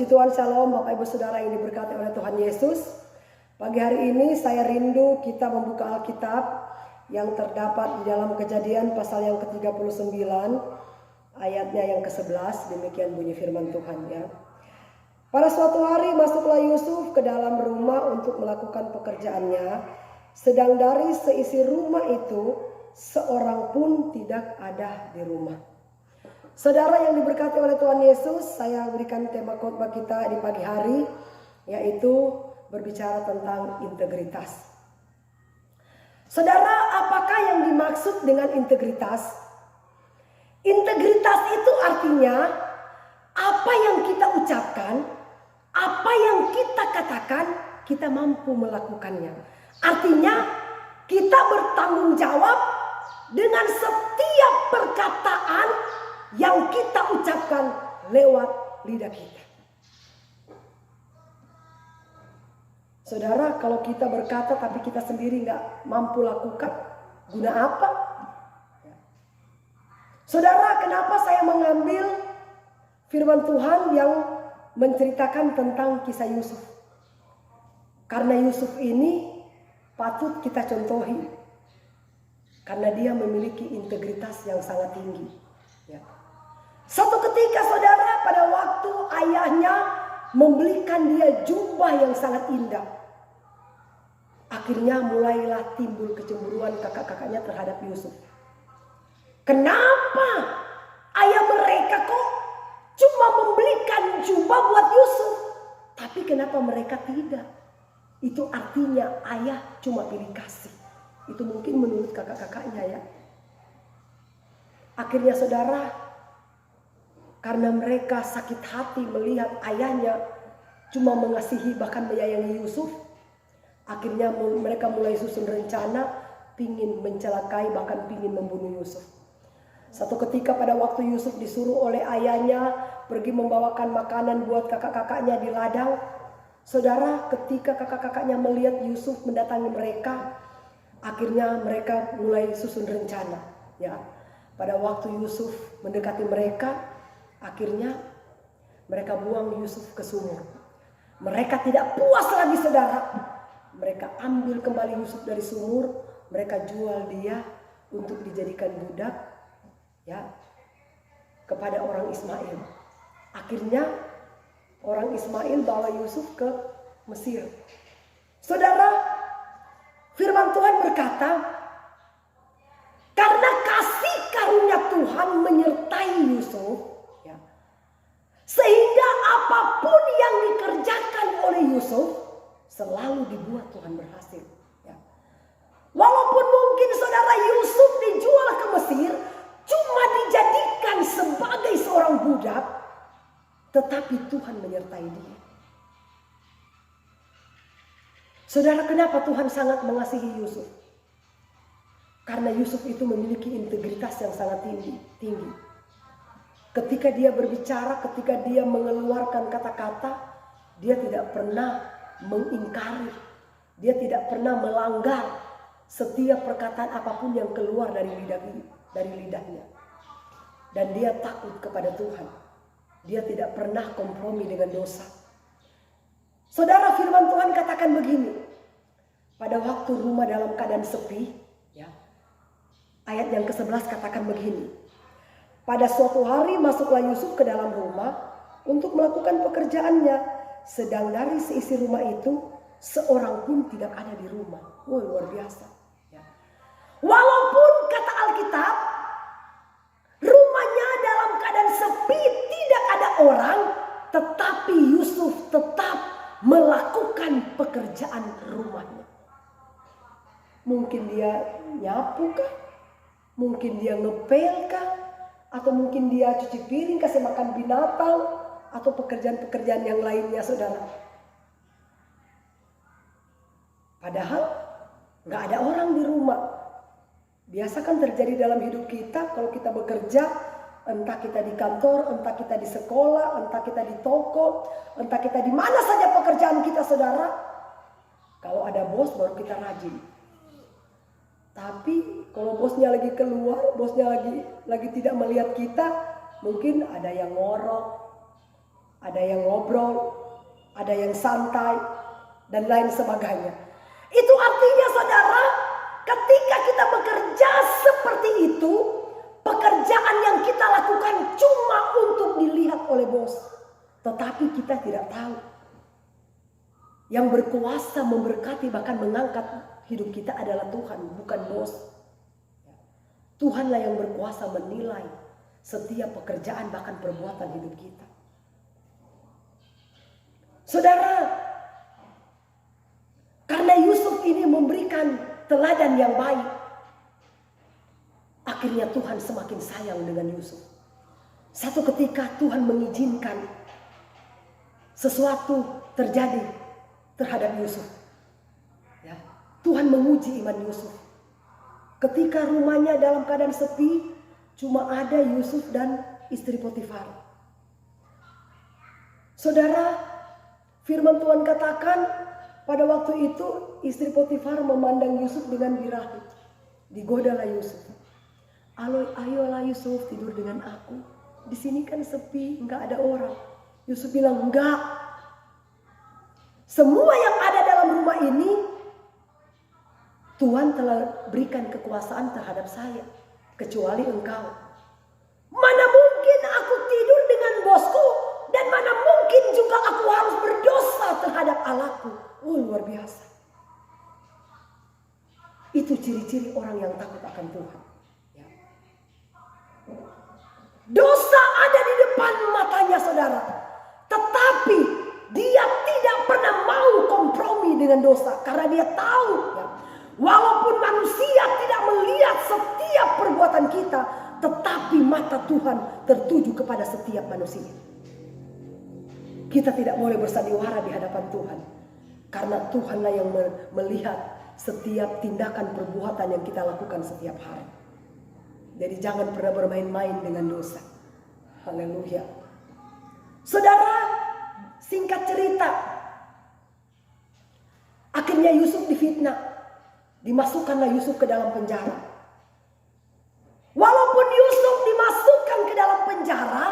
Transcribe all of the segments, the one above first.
Puji Tuhan, Shalom Bapak Ibu Saudara yang diberkati oleh Tuhan Yesus. Pagi hari ini saya rindu kita membuka Alkitab yang terdapat di dalam Kejadian pasal yang ke-39 ayatnya yang ke-11. Demikian bunyi firman Tuhan ya. Pada suatu hari masuklah Yusuf ke dalam rumah untuk melakukan pekerjaannya, sedang dari seisi rumah itu seorang pun tidak ada di rumah. Saudara yang diberkati oleh Tuhan Yesus, saya berikan tema khotbah kita di pagi hari, yaitu berbicara tentang integritas. Saudara, apakah yang dimaksud dengan integritas? Integritas itu artinya apa yang kita ucapkan, apa yang kita katakan, kita mampu melakukannya. Artinya kita bertanggung jawab dengan setiap perkataan yang kita ucapkan lewat lidah kita. Saudara, kalau kita berkata tapi kita sendiri nggak mampu lakukan, guna apa? Saudara, kenapa saya mengambil firman Tuhan yang menceritakan tentang kisah Yusuf? Karena Yusuf ini patut kita contohi, karena dia memiliki integritas yang sangat tinggi. Ya. Satu ketika saudara, pada waktu ayahnya membelikan dia jubah yang sangat indah, akhirnya mulailah timbul kecemburuan kakak-kakaknya terhadap Yusuf. Kenapa ayah mereka kok cuma membelikan jubah buat Yusuf, tapi kenapa mereka tidak? Itu artinya ayah cuma pilih kasih. Itu mungkin menurut kakak-kakaknya ya. Akhirnya saudara, karena mereka sakit hati melihat ayahnya cuma mengasihi bahkan menyayangi Yusuf, akhirnya mereka mulai susun rencana pingin mencelakai bahkan pingin membunuh Yusuf. Satu ketika pada waktu Yusuf disuruh oleh ayahnya pergi membawakan makanan buat kakak-kakaknya di ladang, saudara, ketika kakak-kakaknya melihat Yusuf mendatangi mereka, akhirnya mereka mulai susun rencana ya. Pada waktu Yusuf mendekati mereka, akhirnya mereka buang Yusuf ke sumur. Mereka tidak puas lagi saudara. Mereka ambil kembali Yusuf dari sumur, mereka jual dia untuk dijadikan budak ya kepada orang Ismail. Akhirnya orang Ismail bawa Yusuf ke Mesir. Saudara, firman Tuhan berkata, karena kasih karunia Tuhan menyertai Yusuf, ya, sehingga apapun yang dikerjakan oleh Yusuf selalu dibuat Tuhan berhasil. Ya. Walaupun mungkin saudara Yusuf dijual ke Mesir, cuma dijadikan sebagai seorang budak, tetapi Tuhan menyertai dia. Saudara, kenapa Tuhan sangat mengasihi Yusuf? Karena Yusuf itu memiliki integritas yang sangat tinggi. Ketika dia berbicara, ketika dia mengeluarkan kata-kata, dia tidak pernah mengingkari, dia tidak pernah melanggar setiap perkataan apapun yang keluar dari lidahnya. Dan dia takut kepada Tuhan. Dia tidak pernah kompromi dengan dosa. Saudara, firman Tuhan katakan begini. Pada waktu rumah dalam keadaan sepi, ya, ayat yang ke-11 katakan begini. Pada suatu hari masuklah Yusuf ke dalam rumah untuk melakukan pekerjaannya, sedang dari seisi rumah itu seorang pun tidak ada di rumah. Wah, luar biasa. Ya. Walaupun kata Alkitab, rumahnya dalam keadaan sepi, tidak ada orang, tetapi Yusuf tetap melakukan pekerjaan rumahnya. Mungkin dia nyapu kah? Mungkin dia ngepel kah? Atau mungkin dia cuci piring, kasih makan binatang, atau pekerjaan-pekerjaan yang lainnya saudara. Padahal gak ada orang di rumah. Biasa kan terjadi dalam hidup kita kalau kita bekerja, entah kita di kantor, entah kita di sekolah, entah kita di toko, entah kita di mana saja pekerjaan kita saudara. Kalau ada bos baru kita rajin. Tapi kalau bosnya lagi keluar, bosnya lagi tidak melihat kita, mungkin ada yang ngorok, ada yang ngobrol, ada yang santai, dan lain sebagainya. Itu artinya saudara, ketika kita bekerja seperti itu, pekerjaan yang kita lakukan cuma untuk dilihat oleh bos. Tetapi kita tidak tahu. Yang berkuasa memberkati bahkan mengangkat hidup kita adalah Tuhan, bukan bos. Tuhanlah yang berkuasa menilai setiap pekerjaan bahkan perbuatan hidup kita. Saudara, karena Yusuf ini memberikan teladan yang baik, akhirnya Tuhan semakin sayang dengan Yusuf. Satu ketika Tuhan mengizinkan sesuatu terjadi terhadap Yusuf. Ya, Tuhan menguji iman Yusuf. Ketika rumahnya dalam keadaan sepi, cuma ada Yusuf dan istri Potifar. Saudara, firman Tuhan katakan pada waktu itu istri Potifar memandang Yusuf dengan birahi. Digodalah Yusuf. Ayolah Yusuf tidur dengan aku. Di sini kan sepi, nggak ada orang. Yusuf bilang enggak. Semua yang ada dalam rumah ini Tuhan telah berikan kekuasaan terhadap saya, kecuali engkau. Mana mungkin aku tidur dengan bosku, dan mana mungkin juga aku harus berdosa terhadap Allahku. Oh, luar biasa. Itu ciri-ciri orang yang takut akan Tuhan. Ya. Dosa ada di depan matanya saudara, tetapi dia tidak pernah mau kompromi dengan dosa, karena dia tahu ya, walaupun manusia tidak melihat setiap perbuatan kita, tetapi mata Tuhan tertuju kepada setiap manusia. Kita tidak boleh bersandiwara di hadapan Tuhan, karena Tuhanlah yang melihat setiap tindakan perbuatan yang kita lakukan setiap hari. Jadi jangan pernah bermain-main dengan dosa. Haleluya. Saudara, singkat cerita, akhirnya Yusuf difitnah. Dimasukkanlah Yusuf ke dalam penjara. Walaupun Yusuf dimasukkan ke dalam penjara,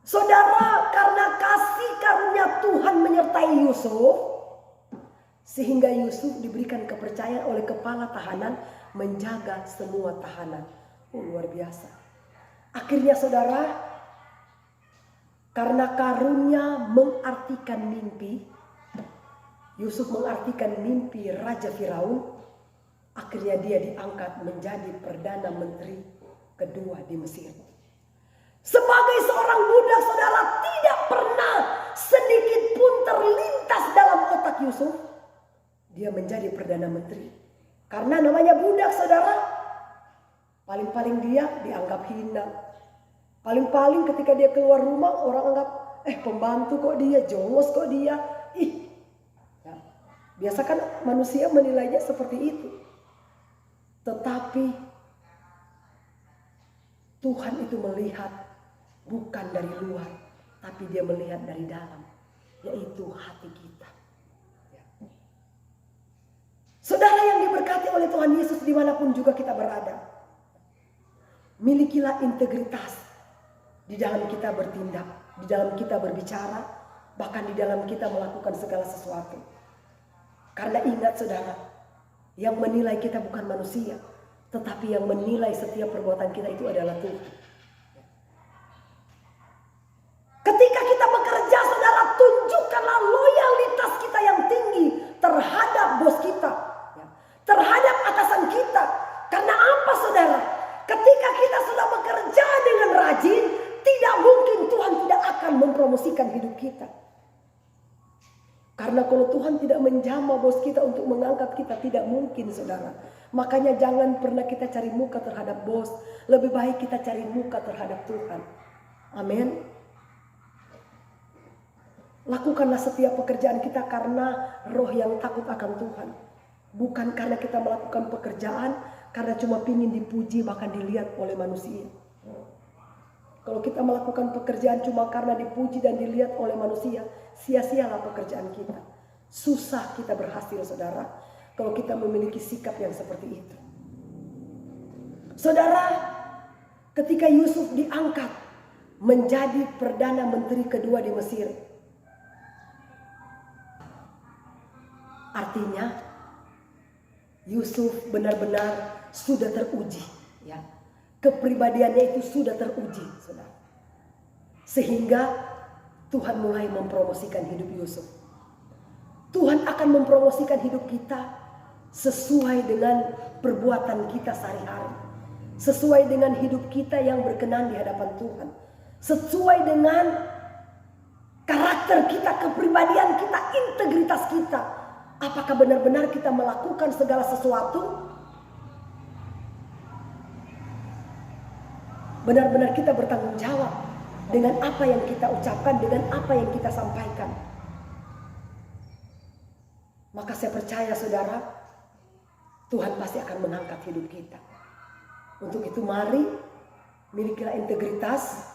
saudara, karena kasih karunia Tuhan menyertai Yusuf, sehingga Yusuf diberikan kepercayaan oleh kepala tahanan menjaga semua tahanan. Oh, luar biasa. Akhirnya saudara, karena karunia mengartikan mimpi, Yusuf mengartikan mimpi Raja Firaun, akhirnya dia diangkat menjadi Perdana Menteri kedua di Mesir. Sebagai seorang budak saudara, tidak pernah sedikit pun terlintas dalam otak Yusuf dia menjadi Perdana Menteri. Karena namanya budak saudara, paling-paling dia dianggap hina. Paling-paling ketika dia keluar rumah orang anggap, pembantu kok dia, jongos kok dia. Ya, biasa kan manusia menilainya seperti itu. Tetapi Tuhan itu melihat bukan dari luar, tapi dia melihat dari dalam, yaitu hati kita. Ya. Saudara yang diberkati oleh Tuhan Yesus dimanapun juga kita berada, milikilah integritas di dalam kita bertindak, di dalam kita berbicara, bahkan di dalam kita melakukan segala sesuatu. Karena ingat saudara, yang menilai kita bukan manusia, tetapi yang menilai setiap perbuatan kita itu adalah Tuhan. Ketika kita bekerja saudara, tunjukkanlah loyalitas kita yang tinggi terhadap bos kita, terhadap atasan kita. Karena apa saudara? Ketika kita sudah bekerja dengan rajin, tidak mungkin Tuhan tidak akan mempromosikan hidup kita. Karena kalau Tuhan tidak menjamah bos kita untuk mengangkat kita, tidak mungkin saudara. Makanya jangan pernah kita cari muka terhadap bos. Lebih baik kita cari muka terhadap Tuhan. Amin. Lakukanlah setiap pekerjaan kita karena roh yang takut akan Tuhan. Bukan karena kita melakukan pekerjaan karena cuma pingin dipuji bahkan dilihat oleh manusia. Kalau kita melakukan pekerjaan cuma karena dipuji dan dilihat oleh manusia, sia-sialah pekerjaan kita. Susah kita berhasil saudara, kalau kita memiliki sikap yang seperti itu. Saudara, ketika Yusuf diangkat menjadi Perdana Menteri kedua di Mesir. Artinya Yusuf benar-benar sudah teruji, ya. Kepribadiannya itu sudah teruji, saudara. Sehingga Tuhan mulai mempromosikan hidup Yusuf. Tuhan akan mempromosikan hidup kita sesuai dengan perbuatan kita sehari-hari. Sesuai dengan hidup kita yang berkenan di hadapan Tuhan. Sesuai dengan karakter kita, kepribadian kita, integritas kita. Apakah benar-benar kita melakukan segala sesuatu? Benar-benar kita bertanggung jawab dengan apa yang kita ucapkan, dengan apa yang kita sampaikan. Maka saya percaya saudara, Tuhan pasti akan mengangkat hidup kita. Untuk itu mari milikilah integritas.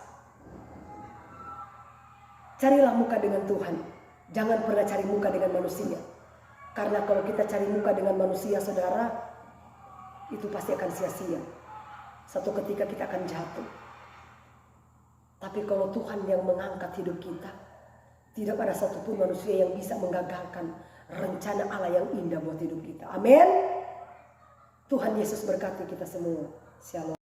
Carilah muka dengan Tuhan. Jangan pernah cari muka dengan manusia. Karena kalau kita cari muka dengan manusia saudara, itu pasti akan sia-sia. Satu ketika kita akan jatuh. Tapi kalau Tuhan yang mengangkat hidup kita, tidak ada satupun manusia yang bisa menggagalkan rencana Allah yang indah buat hidup kita. Amin. Tuhan Yesus berkati kita semua. Shalom.